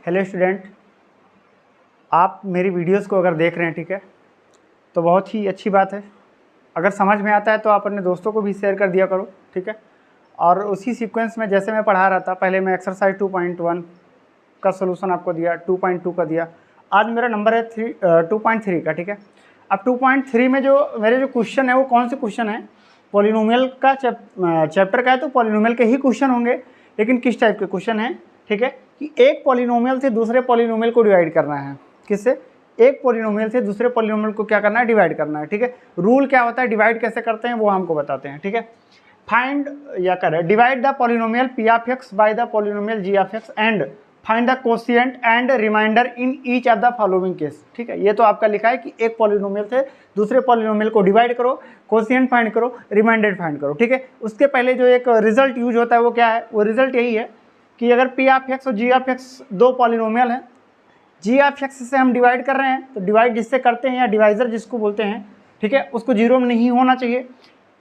Hello student, आप मेरी videos को अगर देख रहे हैं, ठीक है, तो बहुत ही अच्छी बात है। अगर समझ में आता है तो आप अपने दोस्तों को भी शेयर कर दिया करो, ठीक है। और उसी सीक्वेंस में जैसे मैं पढ़ा रहा था, पहले मैं एक्सरसाइज 2.1 का सोल्यूशन आपको दिया, 2.2 का दिया। आज मेरा नंबर है 2.3 का, ठीक है। अब 2.3 में जो मेरे जो क्वेश्चन है वो कौन से क्वेश्चन है? पॉलिनोमियल का चैप्टर का है, तो पॉलिनोमियल के ही क्वेश्चन होंगे। लेकिन किस टाइप के क्वेश्चन हैं, ठीक है, कि एक पॉलिनोमियल से दूसरे पॉलिनोमियल को डिवाइड करना है। किससे? एक पॉलिनोमियल से दूसरे पॉलिनोमियल को क्या करना है? डिवाइड करना है, ठीक है। रूल क्या होता है, डिवाइड कैसे करते हैं वो हमको बताते हैं, ठीक है। फाइंड या करें divide the polynomial P of X by the polynomial G of X and find the quotient and remainder in each of the following case, ठीक है। ये तो आपका लिखा है कि एक पॉलिनोमियल से दूसरे पॉलिनोमियल को डिवाइड करो, कोशिएंट फाइंड करो, रिमाइंडर फाइंड करो, ठीक है। उसके पहले जो एक रिजल्ट यूज होता है वो क्या है? वो रिजल्ट यही है कि अगर पी ऑफ एक्स और जी ऑफ एक्स दो पॉलिनोमियल हैं, जी ऑफ एक्स से हम डिवाइड कर रहे हैं, तो डिवाइड जिससे करते हैं या डिवाइजर जिसको बोलते हैं, ठीक है, उसको जीरो में नहीं होना चाहिए।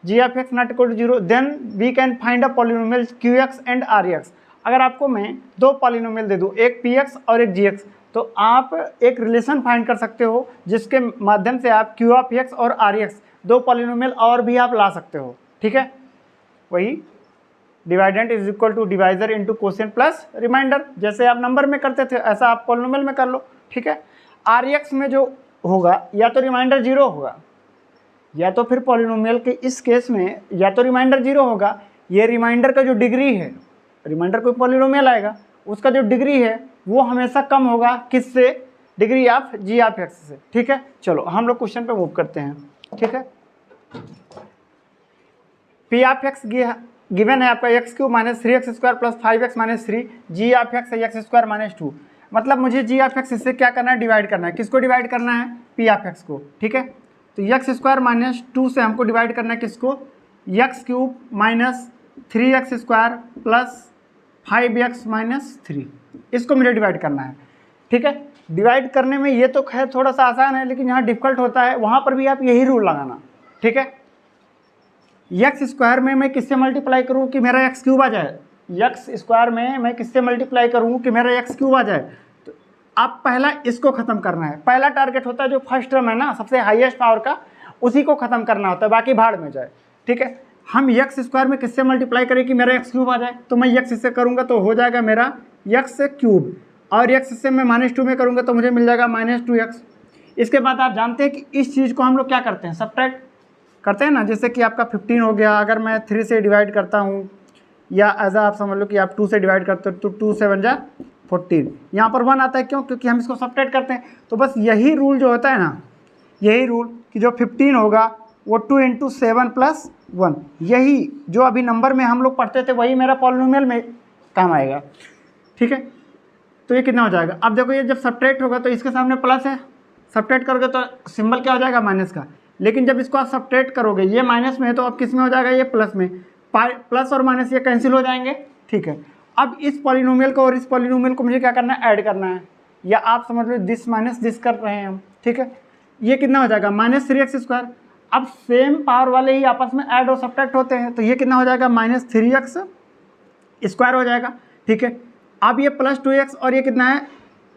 G of x not equal to zero, then we can find a polynomial q x and r x. अगर आपको मैं दो पॉलिनोमियल दे दूँ, एक पी एक्स और एक जी एक्स, तो आप एक रिलेशन फाइंड कर सकते हो जिसके माध्यम से आप क्यू ऑफ एक्स और आर एक्स दो पॉलिनोमियल और भी आप ला सकते हो, ठीक है। वही dividend is equal to divisor into quotient plus remainder, जैसे आप नंबर में करते थे ऐसा आप पॉलिनोमियल में कर लो, ठीक है। आर एक्स में जो होगा या तो रिमाइंडर जीरो होगा, या तो फिर पॉलिनोमियल के इस केस में या तो रिमाइंडर जीरो होगा। ये रिमाइंडर का जो डिग्री है, रिमाइंडर कोई पॉलिनोमियल आएगा, उसका जो डिग्री है वो हमेशा कम होगा किससे? Degree of G of X से, ठीक है। चलो हम लोग क्वेश्चन पे मूव करते हैं, ठीक है। पी ऑफ एक्स गिवन है आपका X cube minus 3x square plus 5x minus 3, G of X है एक्स स्क्वायर माइनस 2। मतलब मुझे जी ऑफ एक्स इससे क्या करना है? डिवाइड करना है। किसको डिवाइड करना है? पी ऑफ एक्स को, ठीक है। तो एक्स स्क्वायर माइनस 2 से हमको डिवाइड करना है किसको? X cube minus 3x square plus 5x minus 3, इसको मुझे डिवाइड करना है, ठीक है। डिवाइड करने में ये तो खैर थोड़ा सा आसान है, लेकिन यहाँ डिफिकल्ट होता है, वहाँ पर भी आप यही रूल लगाना, ठीक है। एक्स स्क्वायर में मैं किससे मल्टीप्लाई करूँ कि मेरा एक्स क्यूब आ जाए? एक्स स्क्वायर में मैं किससे मल्टीप्लाई करूँ कि मेरा एक्स क्यूब आ जाए? तो अब पहला इसको ख़त्म करना है। पहला टारगेट होता है जो फर्स्ट टर्म है ना, सबसे हाईएस्ट पावर का, उसी को ख़त्म करना होता है, बाकी भाड़ में जाए, ठीक है। हम एक्स स्क्वायर में किससे मल्टीप्लाई करें कि मेरा एक्स क्यूब आ जाए? तो मैं एक्स से करूँगा तो हो जाएगा मेरा एक्स से क्यूब, और एक्स से मैं -2 में करूँगा तो मुझे मिल जाएगा -2x। इसके बाद आप जानते हैं कि इस चीज़ को हम लोग क्या करते हैं? सब्ट्रैक्ट करते हैं ना। जैसे कि आपका 15 हो गया, अगर मैं 3 से डिवाइड करता हूँ, या एज आप समझ लो कि आप 2 से डिवाइड करते हो तो 2 से बन जाए 14। यहाँ पर 1 आता है, क्यों? क्योंकि हम इसको सब्ट्रैक्ट करते हैं। तो बस यही रूल जो होता है ना, यही रूल कि जो 15 होगा वो 2 × 7 + 1, यही जो अभी नंबर में हम लोग पढ़ते थे वही मेरा पॉलिनोमियल में काम आएगा, ठीक है। तो ये कितना हो जाएगा? अब देखो, ये जब सब्ट्रैक्ट होगा तो इसके सामने प्लस है, सब्ट्रैक्ट करोगे तो सिंबल क्या हो जाएगा? माइनस का। लेकिन जब इसको आप सब्ट्रैक्ट करोगे, ये माइनस में है तो अब किस में हो जाएगा? ये प्लस में। प्लस और माइनस ये कैंसिल हो जाएंगे, ठीक है। अब इस पॉलिनोमियल को और इस पॉलिनोमियल को मुझे क्या करना है? ऐड करना है, या आप समझ लो दिस माइनस दिस कर रहे हैं हम, ठीक है। ये कितना हो जाएगा? -3x square. अब सेम पावर वाले ही आपस में ऐड और सब्ट्रैक्ट होते हैं, तो ये कितना हो जाएगा? -3x स्क्वायर हो जाएगा, ठीक है। अब ये +2x और ये कितना है?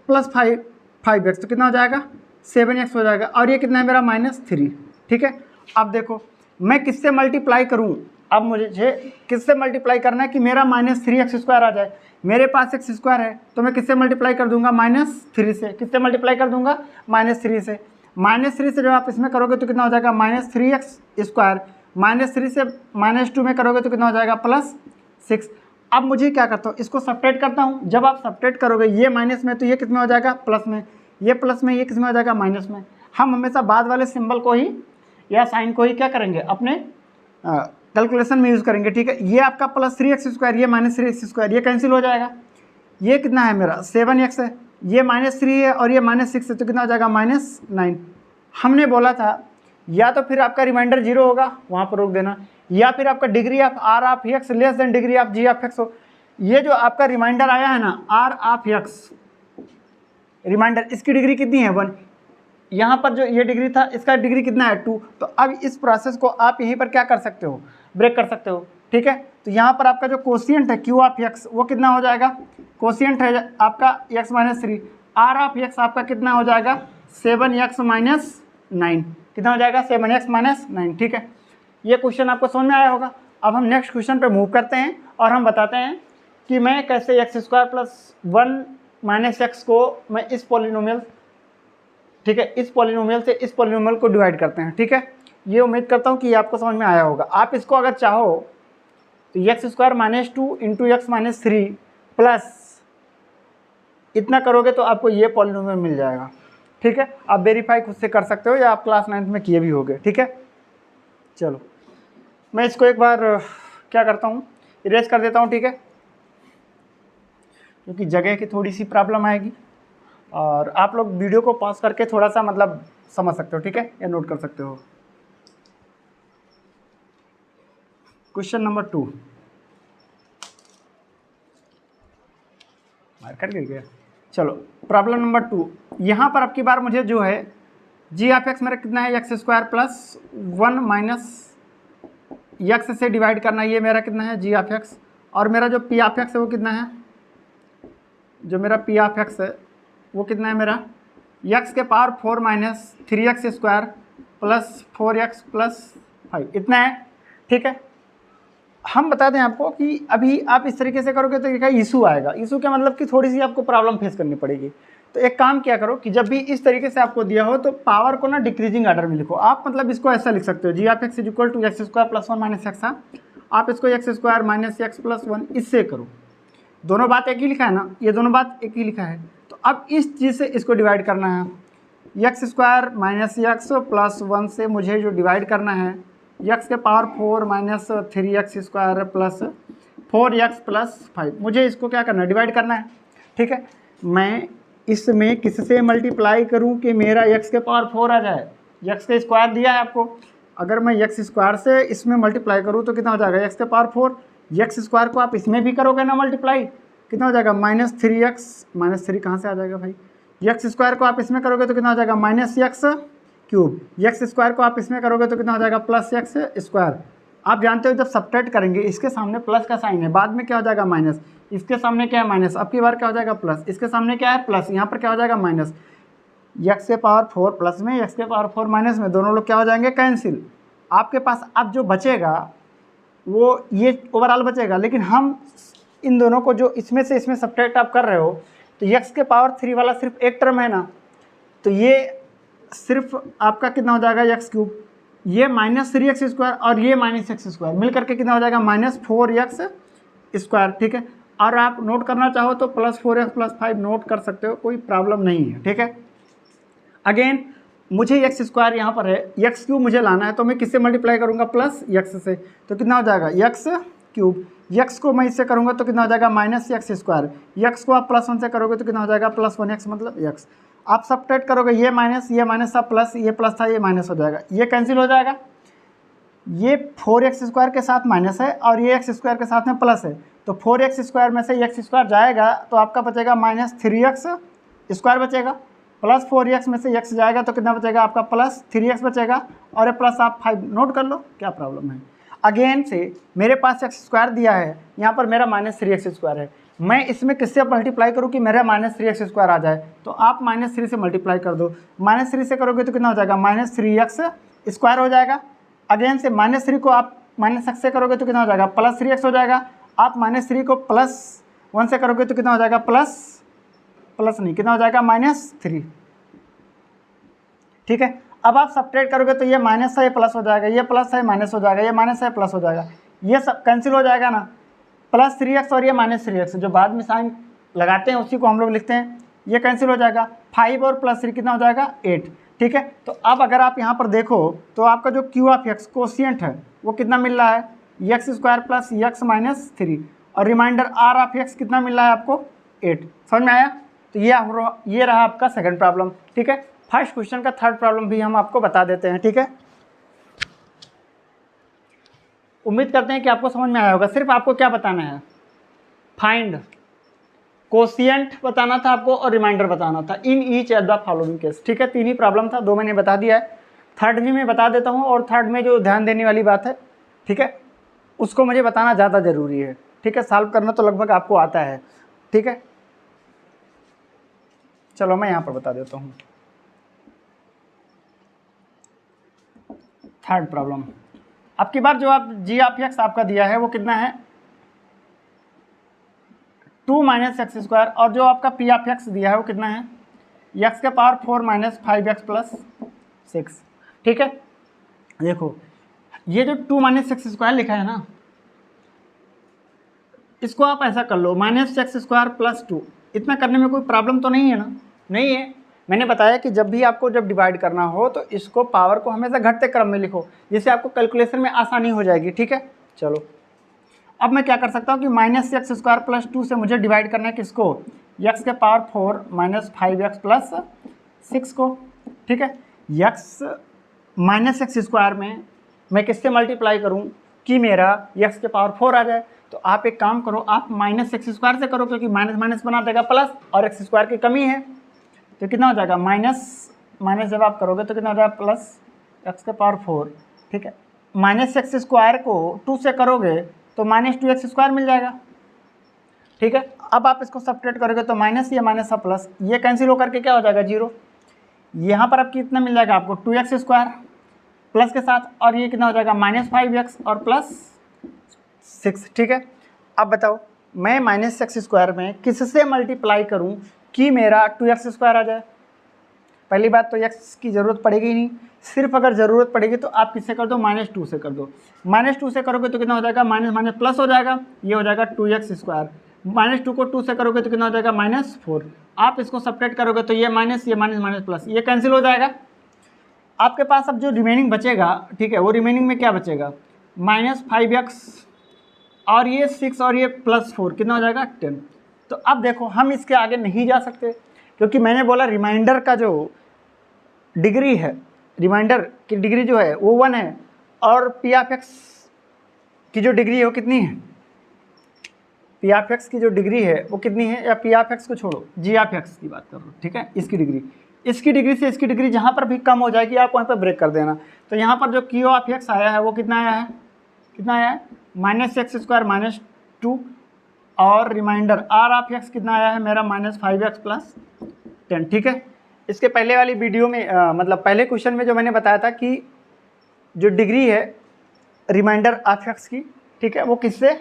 +5x, तो कितना हो जाएगा? 7x हो जाएगा, और ये कितना है मेरा? -3, ठीक है। अब देखो मैं किससे मल्टीप्लाई करूं? अब मुझे किससे मल्टीप्लाई करना है कि मेरा -3x स्क्वायर आ जाए? मेरे पास x स्क्वायर है तो मैं किससे मल्टीप्लाई कर दूंगा? -3 से। किससे मल्टीप्लाई कर दूंगा? -3 से। -3 से जब आप इसमें करोगे तो कितना हो जाएगा? -3x square. -3 से -2 में करोगे तो कितना हो जाएगा? +6। अब मुझे क्या करता हूँ? इसको सब्ट्रैक्ट करता हूँ। जब आप सब्ट्रैक्ट करोगे, ये माइनस में तो ये किसमें हो जाएगा? प्लस में। ये प्लस में, ये किसमें हो जाएगा? माइनस में। हम हमेशा बाद वाले सिंबल को ही या साइन को ही क्या करेंगे? अपने कैलकुलेशन में यूज़ करेंगे, ठीक है। ये आपका +3x स्क्वायर, ये -3x स्क्वायर, ये कैंसिल हो जाएगा। ये कितना है मेरा? 7x है, ये -3 है और ये -6 है, तो कितना हो जाएगा? -9। हमने बोला था या तो फिर आपका रिमाइंडर जीरो होगा, वहाँ पर रोक देना, या फिर आपका degree of R of X less than degree of G of X हो। ये जो आपका रिमाइंडर आया है ना, आर ऑफ एक्स रिमाइंडर, इसकी डिग्री कितनी है? 1। यहाँ पर जो ये डिग्री था, इसका डिग्री कितना है? 2। तो अब इस प्रोसेस को आप यहीं पर क्या कर सकते हो? ब्रेक कर सकते हो, ठीक है। तो यहाँ पर आपका जो कोशिएंट है क्यू ऑफ एक्स वो कितना हो जाएगा, कोशिएंट है आपका X minus 3, R of X आपका कितना हो जाएगा 7x माइनस 9, कितना हो जाएगा 7x माइनस 9, ठीक है। ये क्वेश्चन आपको समझ में आया होगा। अब हम नेक्स्ट क्वेश्चन पे मूव करते हैं और हम बताते हैं कि मैं कैसे x square plus 1 minus x को मैं इस पॉलिनोमियल, ठीक है, इस पॉलिनोमियल से इस पॉलिनोमियल को डिवाइड करते हैं, ठीक है। ये उम्मीद करता हूँ कि ये आपको समझ में आया होगा। आप इसको अगर चाहो तो x square minus 2 into x minus 3 plus इतना करोगे तो आपको ये पॉलिनोमियल मिल जाएगा, ठीक है। आप वेरीफाई खुद से कर सकते हो या आप क्लास 9th में किए भी होगे, ठीक है। चलो मैं इसको एक बार क्या करता हूँ, इरेज कर देता हूँ, ठीक है, क्योंकि जगह की थोड़ी सी प्रॉब्लम आएगी और आप लोग वीडियो को पॉज करके थोड़ा सा मतलब समझ सकते हो, ठीक है, या नोट कर सकते हो। क्वेश्चन नंबर 2 मार्कर गिर गया। चलो प्रॉब्लम नंबर 2, यहाँ पर अब की बार मुझे जो है जी ऑफ एक्स मेरा कितना है X square plus 1 minus x से डिवाइड करना है। ये मेरा कितना है जी ऑफ एक्स, और मेरा जो पी ऑफ एक्स है वो कितना है, जो मेरा पी ऑफ एक्स है वो कितना है मेरा एक्स के power 4 minus 3x square plus 4x plus 5 इतना है, ठीक है। हम बता दें आपको कि अभी आप इस तरीके से करोगे तो क्या इशू आएगा, इशू क्या मतलब कि थोड़ी सी आपको प्रॉब्लम फेस करनी पड़ेगी। तो एक काम क्या करो कि जब भी इस तरीके से आपको दिया हो तो पावर को ना डिक्रीजिंग ऑर्डर में लिखो। आप मतलब इसको ऐसा लिख सकते हो g of x is equal to x square plus 1 minus x, आप इसको x square minus x plus 1 इससे करो। दोनों बात एक ही लिखा है ना, ये दोनों बात एक ही लिखा है। तो अब इस चीज़ से इसको डिवाइड करना है, X square minus x plus 1 से मुझे जो डिवाइड करना है एक्स के power 4 minus 3x square plus 4x plus 5, मुझे इसको क्या करना है डिवाइड करना है, ठीक है। मैं इसमें किससे मल्टीप्लाई करूं कि मेरा x के पावर 4 आ जाए, x का स्क्वायर दिया है आपको, अगर मैं x स्क्वायर से इसमें मल्टीप्लाई करूं तो कितना हो जाएगा x के पावर 4, x स्क्वायर को आप इसमें भी करोगे ना मल्टीप्लाई, कितना हो जाएगा माइनस 3x, माइनस 3 कहाँ से आ जाएगा भाई, x स्क्वायर को आप इसमें करोगे तो कितना हो जाएगा minus x cube, x square को आप इसमें करोगे तो कितना हो जाएगा प्लस एक्स स्क्वायर। आप जानते हो जब सब्ट्रैक्ट करेंगे इसके सामने प्लस का साइन है, बाद में क्या हो जाएगा माइनस, इसके सामने क्या है माइनस, अब की बार क्या हो जाएगा प्लस, इसके सामने क्या है प्लस, यहाँ पर क्या हो जाएगा माइनस, एक्स के पावर 4 प्लस में एक्स के पावर 4 माइनस में दोनों लोग क्या हो जाएंगे कैंसिल। आपके पास अब जो बचेगा वो ये ओवरऑल बचेगा, लेकिन हम इन दोनों को जो इसमें से इसमें सब्ट्रैक्ट आप कर रहे हो तो एक्स के पावर 3 वाला सिर्फ एक टर्म है ना, तो ये सिर्फ आपका कितना हो जाएगा एक्स क्यूब, ये माइनस 3x स्क्वायर और ये माइनस एक्स स्क्वायर मिल करके कितना हो जाएगा माइनस 4x स्क्वायर, ठीक है। और आप नोट करना चाहो तो प्लस 4x प्लस 5 नोट कर सकते हो, कोई प्रॉब्लम नहीं है, ठीक है। अगेन मुझे एक्स स्क्वायर यहाँ पर है, एक्स क्यूब मुझे लाना है तो मैं किससे मल्टीप्लाई करूँगा प्लस एक्स से, तो कितना हो जाएगा एक्स क्यूब, एक्स को मैं इससे करूँगा तो कितना हो जाएगा माइनस एक्स स्क्वायर, एक्स को आप प्लस 1 से करोगे तो कितना हो जाएगा प्लस 1x मतलब एक्स। आप सब्ट्रैक्ट करोगे ये माइनस था प्लस, ये प्लस था ये माइनस हो जाएगा, ये कैंसिल हो जाएगा, ये 4x स्क्वायर के साथ माइनस है और ये एक्स स्क्वायर के साथ में प्लस है, तो 4x स्क्वायर में से एक्स स्क्वायर जाएगा तो आपका बचेगा माइनस 3x स्क्वायर बचेगा, प्लस 4x में से x जाएगा तो कितना बचेगा आपका प्लस 3x बचेगा, और ये प्लस आप 5 नोट कर लो, क्या प्रॉब्लम है। अगेन से मेरे पास एक्स स्क्वायर दिया है, यहाँ पर मेरा माइनस 3x स्क्वायर है, मैं इसमें किससे मल्टीप्लाई करूँ कि मेरा माइनस 3x स्क्वायर आ जाए, तो आप माइनस 3 से मल्टीप्लाई कर दो, माइनस 3 से करोगे तो कितना हो जाएगा माइनस 3x स्क्वायर हो जाएगा। अगेन से माइनस 3 को आप माइनस x से करोगे तो कितना हो जाएगा प्लस 3x हो जाएगा, आप माइनस 3 को प्लस 1 से करोगे तो कितना हो जाएगा प्लस नहीं कितना हो जाएगा माइनस 3, ठीक है। अब आप सब्ट्रैक्ट करोगे तो ये माइनस है ये प्लस हो जाएगा, ये प्लस है माइनस हो जाएगा, ये माइनस है प्लस हो जाएगा, ये सब कैंसिल हो जाएगा ना, प्लस 3x और ये माइनस 3x जो बाद में साइन लगाते हैं उसी को हम लोग लिखते हैं, ये कैंसिल हो जाएगा, 5 और प्लस 3 कितना हो जाएगा 8, ठीक है। तो अब अगर आप यहाँ पर देखो तो आपका जो क्यू ऑफ एक्स कोशिएंट है वो कितना मिल रहा है X square plus x minus 3, और रिमाइंडर आर ऑफ एक्स कितना मिल रहा है आपको 8, समझ में आया। तो ये रहा आपका सेकंड प्रॉब्लम, ठीक है। फर्स्ट क्वेश्चन का थर्ड प्रॉब्लम भी हम आपको बता देते हैं, ठीक है। उम्मीद करते हैं कि आपको समझ में आया होगा। सिर्फ आपको क्या बताना है, फाइंड कोशिएंट बताना था आपको और रिमाइंडर बताना था in each at the following case, ठीक है। 3 ही प्रॉब्लम था, 2 मैंने बता दिया है, थर्ड भी मैं बता देता हूँ, और थर्ड में जो ध्यान देने वाली बात है, ठीक है, उसको मुझे बताना ज़्यादा ज़रूरी है, ठीक है। सॉल्व करना तो लगभग आपको आता है, ठीक है। चलो मैं यहाँ पर बता देता हूँ। थर्ड प्रॉब्लम, अब की बार जो आप जी ऑफ एक्स आपका दिया है वो कितना है 2 माइनस एक्स स्क्वायर, और जो आपका पी ऑफ एक्स दिया है वो कितना है एक्स के पावर 4 माइनस 5x प्लस 6, ठीक है। देखो ये जो 2 माइनस एक्स स्क्वायर लिखा है ना, इसको आप ऐसा कर लो माइनस एक्स स्क्वायर प्लस 2। इतना करने में कोई प्रॉब्लम तो नहीं है ना? नहीं है। मैंने बताया कि जब भी आपको जब डिवाइड करना हो तो इसको पावर को हमेशा घटते क्रम में लिखो, जिससे आपको कैलकुलेशन में आसानी हो जाएगी, ठीक है। चलो अब मैं क्या कर सकता हूँ कि माइनस एक्स स्क्वायर प्लस 2 से मुझे डिवाइड करना है किसको, एक्स के पावर 4 माइनस 5x प्लस 6 को, ठीक है। एक्स माइनस एक्स स्क्वायर में मैं किससे मल्टीप्लाई करूँ कि मेरा एक्स के पावर 4 आ जाए। तो आप एक काम करो, आप माइनस एक्स स्क्वायर से करो, क्योंकि माइनस माइनस बना देगा प्लस, और एक्स स्क्वायर की कमी है तो कितना हो जाएगा माइनस माइनस, जब आप करोगे तो कितना हो जाएगा प्लस एक्स के पावर 4, ठीक है। माइनस एक्स स्क्वायर को 2 से करोगे तो माइनस 2x स्क्वायर मिल जाएगा, ठीक है। अब आप इसको सब्ट्रैक्ट करोगे तो माइनस ये माइनस का प्लस, ये कैंसिल होकर के क्या हो जाएगा 0। यहाँ पर अब कितना मिल जाएगा आपको 2x स्क्वायर प्लस के साथ, और ये कितना हो जाएगा माइनस 5x और प्लस 6, ठीक है। अब बताओ मैं माइनस एक्स स्क्वायर में किससे मल्टीप्लाई करूँ कि मेरा 2x स्क्वायर आ जाए। पहली बात तो x की ज़रूरत पड़ेगी ही नहीं, सिर्फ अगर ज़रूरत पड़ेगी तो आप किससे कर दो -2 से कर दो। -2 से करोगे तो कितना हो जाएगा माइनस माइनस प्लस हो जाएगा, ये हो जाएगा 2x स्क्वायर। -2 को 2 से करोगे तो कितना हो जाएगा -4। आप इसको सब्ट्रैक्ट करोगे तो ये माइनस माइनस प्लस, ये कैंसिल हो जाएगा। आपके पास अब जो रिमेनिंग बचेगा, ठीक है, वो रिमेनिंग में क्या बचेगा -5x और ये 6 और ये +4, कितना हो जाएगा 10। तो अब देखो हम इसके आगे नहीं जा सकते, क्योंकि मैंने बोला रिमाइंडर का जो डिग्री है, रिमाइंडर की डिग्री जो है वो 1 है, और पी ऑफ एक्स की जो डिग्री है वो कितनी है, पी ऑफ एक्स की जो डिग्री है वो कितनी है, या पी ऑफ एक्स को छोड़ो जी ऑफ एक्स की बात कर लो, ठीक है। इसकी डिग्री से इसकी डिग्री जहाँ पर भी कम हो जाएगी आप वहाँ पर ब्रेक कर देना। तो यहाँ पर जो क्यू ऑफ एक्स आया है वो कितना आया है, -x स्क्वायर -2, और रिमाइंडर आर ऑफ एक्स कितना आया है मेरा -5x प्लस 10, ठीक है। इसके पहले वाली वीडियो में मतलब पहले क्वेश्चन में जो मैंने बताया था कि जो डिग्री है रिमाइंडर ऑफ एक्स की, ठीक है, वो किससे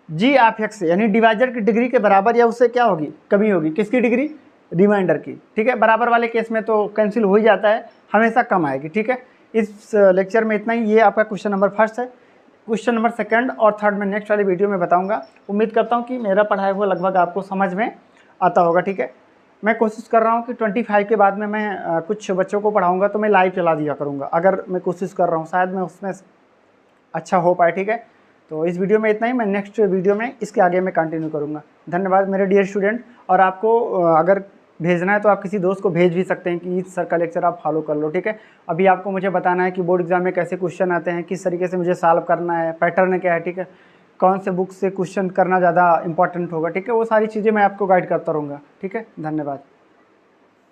जी ऑफ एक्स से, यानी डिवाइजर की डिग्री के बराबर या उससे क्या होगी कमी होगी, किसकी डिग्री रिमाइंडर की, ठीक है। बराबर वाले केस में तो कैंसिल हो ही जाता है, हमेशा कम आएगी, ठीक है। इस लेक्चर में इतना ही। ये आपका क्वेश्चन नंबर फर्स्ट है। क्वेश्चन नंबर सेकंड और थर्ड में नेक्स्ट वाली वीडियो में बताऊंगा। उम्मीद करता हूं कि मेरा पढ़ाया हुआ लगभग आपको समझ में आता होगा, ठीक है। मैं कोशिश कर रहा हूं कि 25 के बाद में मैं कुछ बच्चों को पढ़ाऊंगा तो मैं लाइव चला दिया करूंगा, अगर मैं कोशिश कर रहा हूं, शायद मैं उसमें अच्छा हो पाए, ठीक है। तो इस वीडियो में इतना ही। मैं नेक्स्ट वीडियो में इसके आगे मैं कंटिन्यू करूँगा। धन्यवाद मेरे डियर स्टूडेंट। और आपको अगर भेजना है तो आप किसी दोस्त को भेज भी सकते हैं कि इस सर का लेक्चर आप फॉलो कर लो, ठीक है। अभी आपको मुझे बताना है कि बोर्ड एग्जाम में कैसे क्वेश्चन आते हैं, किस तरीके से मुझे सॉल्व करना है, पैटर्न क्या है, ठीक है, कौन से बुक से क्वेश्चन करना ज़्यादा इंपॉर्टेंट होगा, ठीक है। वो सारी चीज़ें मैं आपको गाइड करता रहूँगा, ठीक है। धन्यवाद।